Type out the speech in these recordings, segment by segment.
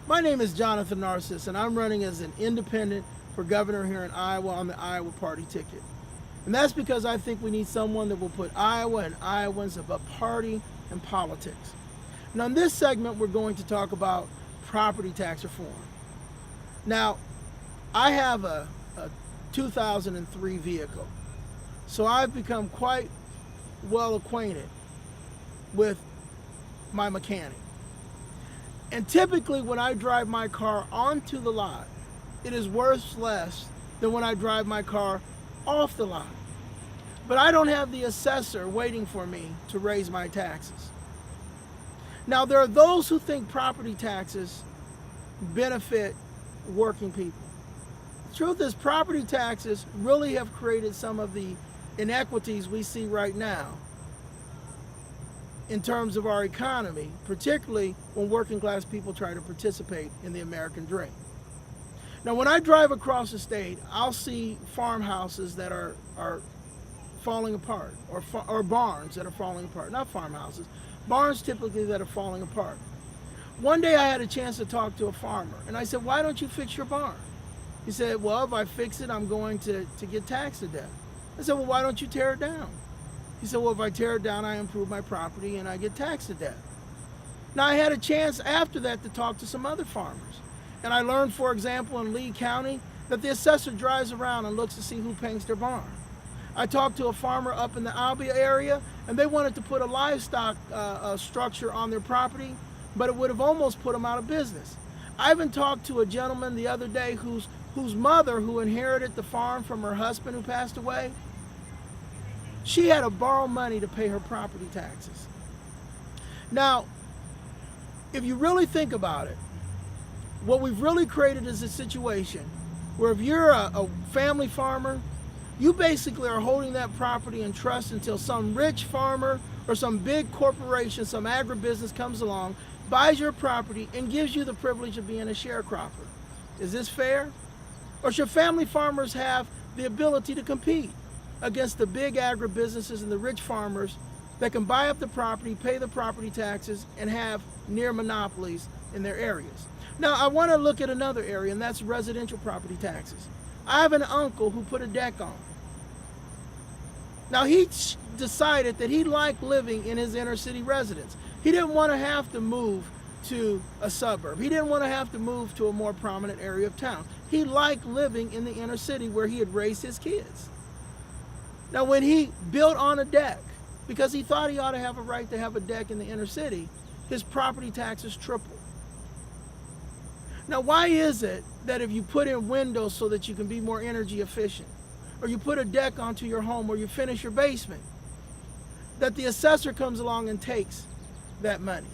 My name is Jonathan Narcisse, and I'm running as an independent for governor here in Iowa on the Iowa party ticket. And that's because I think we need someone that will put Iowa and Iowans above party and politics. And on this segment, we're going to talk about property tax reform. Now, I have a 2003 vehicle, so I've become quite well acquainted with my mechanic. And typically when I drive my car onto the lot, it is worth less than when I drive my car off the lot. But I don't have the assessor waiting for me to raise my taxes. Now, there are those who think property taxes benefit working people. The truth is, property taxes really have created some of the inequities we see right now in terms of our economy, particularly when working class people try to participate in the American dream. Now, when I drive across the state, I'll see farmhouses that are falling apart, or barns that are falling apart. Not farmhouses, barns typically that are falling apart. One day I had a chance to talk to a farmer, and I said, "Why don't you fix your barn?" He said, "Well, if I fix it, I'm going to get taxed to death." I said, "Well, why don't you tear it down?" He said, "Well, if I tear it down, I improve my property and I get taxed to death." Now, I had a chance after that to talk to some other farmers. And I learned, for example, in Lee County, that the assessor drives around and looks to see who paints their barn. I talked to a farmer up in the Albia area, and they wanted to put a livestock structure on their property, but it would have almost put them out of business. I even talked to a gentleman the other day whose mother, who inherited the farm from her husband who passed away, she had to borrow money to pay her property taxes. Now, if you really think about it, what we've really created is a situation where if you're a family farmer, you basically are holding that property in trust until some rich farmer or some big corporation, some agribusiness comes along, buys your property and gives you the privilege of being a sharecropper. Is this fair? Or should family farmers have the ability to compete against the big agribusinesses and the rich farmers that can buy up the property, pay the property taxes, and have near monopolies in their areas? Now, I want to look at another area, and that's residential property taxes. I have an uncle who put a deck on. Now, he decided that he liked living in his inner city residence. He didn't want to have to move to a suburb. He didn't want to have to move to a more prominent area of town. He liked living in the inner city where he had raised his kids. Now, when he built on a deck, because he thought he ought to have a right to have a deck in the inner city, his property taxes tripled. Now, why is it that if you put in windows so that you can be more energy efficient, or you put a deck onto your home, or you finish your basement, that the assessor comes along and takes that money?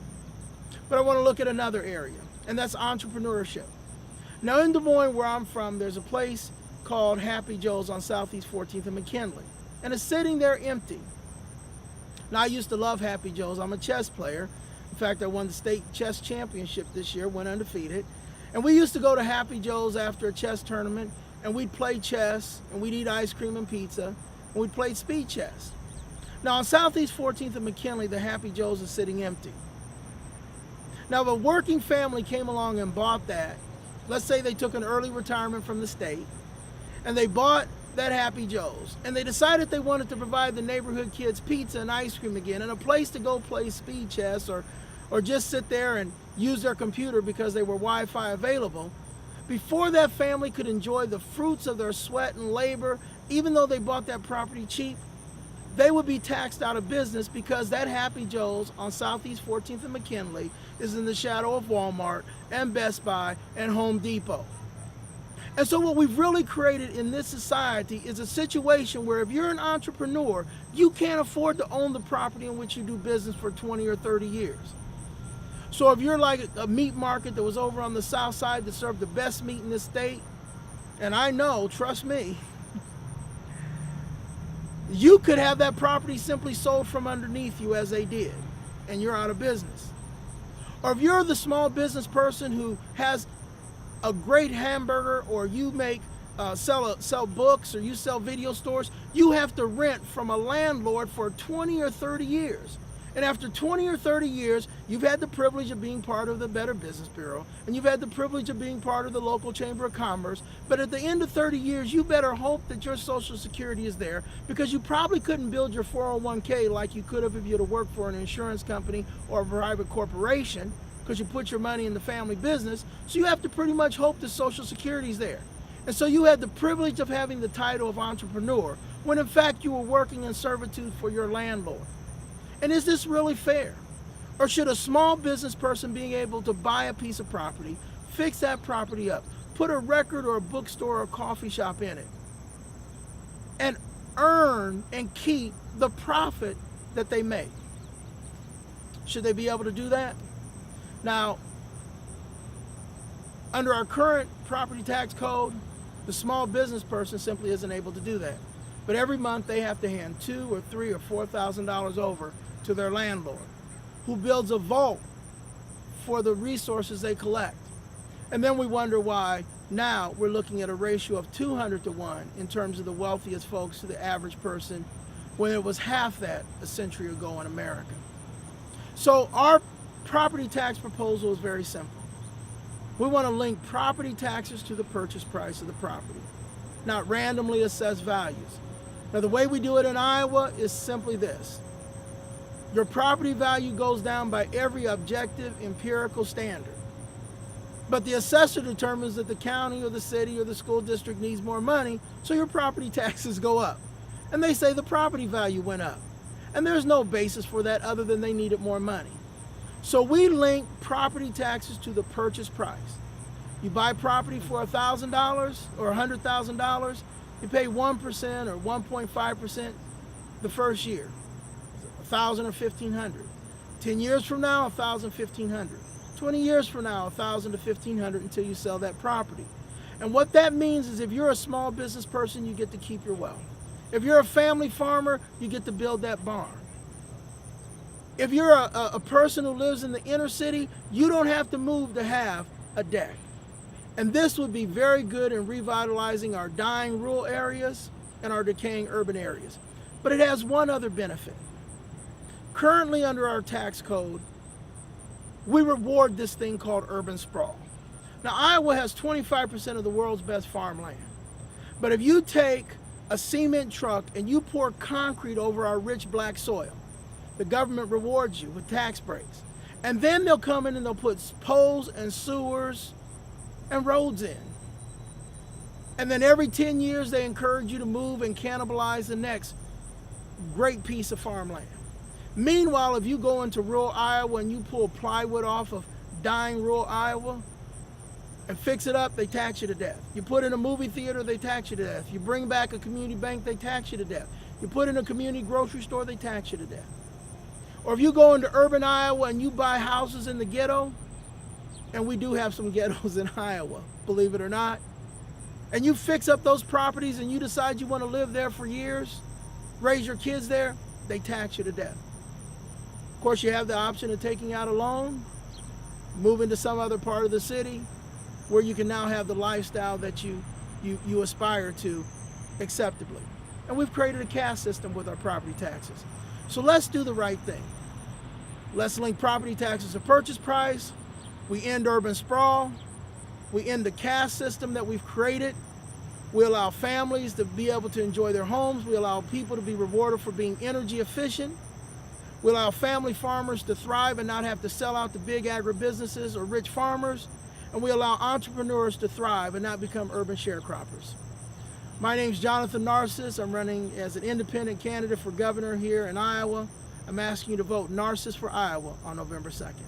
But I want to look at another area, and that's entrepreneurship. Now, in Des Moines, where I'm from, there's a place called Happy Joe's on Southeast 14th and McKinley, and it's sitting there empty. Now, I used to love Happy Joe's. I'm a chess player. In fact, I won the state chess championship this year, went undefeated. And we used to go to Happy Joe's after a chess tournament, and we'd play chess, and we'd eat ice cream and pizza, and we'd play speed chess. Now, on Southeast 14th and McKinley, the Happy Joe's is sitting empty. Now, if a working family came along and bought that, let's say they took an early retirement from the state, and they bought that Happy Joe's, and they decided they wanted to provide the neighborhood kids pizza and ice cream again, and a place to go play speed chess, or just sit there and use their computer because they were Wi-Fi available, before that family could enjoy the fruits of their sweat and labor, even though they bought that property cheap, they would be taxed out of business because that Happy Joe's on Southeast 14th and McKinley is in the shadow of Walmart and Best Buy and Home Depot. And so what we've really created in this society is a situation where if you're an entrepreneur, you can't afford to own the property in which you do business for 20 or 30 years. So if you're like a meat market that was over on the south side that served the best meat in this state, and I know, trust me, you could have that property simply sold from underneath you as they did, and you're out of business. Or if you're the small business person who has a great hamburger, or you sell books, or you sell video stores, you have to rent from a landlord for 20 or 30 years. And after 20 or 30 years, you've had the privilege of being part of the Better Business Bureau, and you've had the privilege of being part of the local Chamber of Commerce, but at the end of 30 years, you better hope that your Social Security is there, because you probably couldn't build your 401k like you could have if you'd have worked for an insurance company or a private corporation, because you put your money in the family business. So you have to pretty much hope that Social Security is there. And so you had the privilege of having the title of entrepreneur, when in fact you were working in servitude for your landlord. And is this really fair? Or should a small business person being able to buy a piece of property, fix that property up, put a record or a bookstore or a coffee shop in it, and earn and keep the profit that they make? Should they be able to do that? Now, under our current property tax code, the small business person simply isn't able to do that. But every month they have to hand $2,000 or $3,000 or $4,000 over to their landlord, who builds a vault for the resources they collect. And then we wonder why now we're looking at a ratio of 200 to 1 in terms of the wealthiest folks to the average person, when it was half that a century ago in America. So our property tax proposal is very simple. We want to link property taxes to the purchase price of the property, not randomly assess values. Now, the way we do it in Iowa is simply this. Your property value goes down by every objective empirical standard. But the assessor determines that the county or the city or the school district needs more money, so your property taxes go up. And they say the property value went up. And there's no basis for that other than they needed more money. So we link property taxes to the purchase price. You buy property for $1,000 or $100,000, you pay 1% or 1.5% the first year, $1,000 or $1,500. 10 years from now, $1,000, $1,500. 20 years from now, $1,000 to $1,500 until you sell that property. And what that means is if you're a small business person, you get to keep your wealth. If you're a family farmer, you get to build that barn. If you're a person who lives in the inner city, you don't have to move to have a deck. And this would be very good in revitalizing our dying rural areas and our decaying urban areas. But it has one other benefit. Currently under our tax code, we reward this thing called urban sprawl. Now, Iowa has 25% of the world's best farmland. But if you take a cement truck and you pour concrete over our rich black soil, the government rewards you with tax breaks. And then they'll come in and they'll put poles and sewers and roads in. And then every 10 years they encourage you to move and cannibalize the next great piece of farmland. Meanwhile, if you go into rural Iowa and you pull plywood off of dying rural Iowa and fix it up, they tax you to death. You put in a movie theater, they tax you to death. You bring back a community bank, they tax you to death. You put in a community grocery store, they tax you to death. Or if you go into urban Iowa and you buy houses in the ghetto, and we do have some ghettos in Iowa, believe it or not, and you fix up those properties and you decide you want to live there for years, raise your kids there, they tax you to death. Of course, you have the option of taking out a loan, moving to some other part of the city where you can now have the lifestyle that you aspire to acceptably. And we've created a caste system with our property taxes. So let's do the right thing. Let's link property taxes to purchase price. We end urban sprawl. We end the caste system that we've created. We allow families to be able to enjoy their homes. We allow people to be rewarded for being energy efficient. We allow family farmers to thrive and not have to sell out to big agribusinesses or rich farmers. And we allow entrepreneurs to thrive and not become urban sharecroppers. My name's Jonathan Narcisse. I'm running as an independent candidate for governor here in Iowa. I'm asking you to vote Narcisse for Iowa on November 2nd.